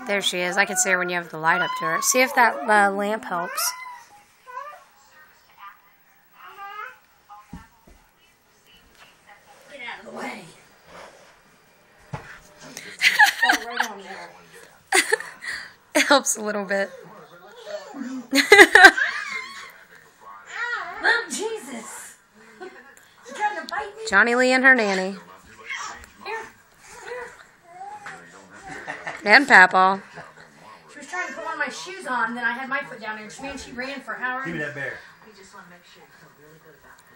There she is. I can see her when you have the light up to her. See if that lamp helps. Get out of the way. Right on there. It helps a little bit. Oh, Jesus. You trying to bite me? Johnny Lee and her nanny. Here. And Papaw. She was trying to put one of my shoes on, then I had my foot down there. She ran for however. Give me that bear. We just want to make sure you feel really good about it.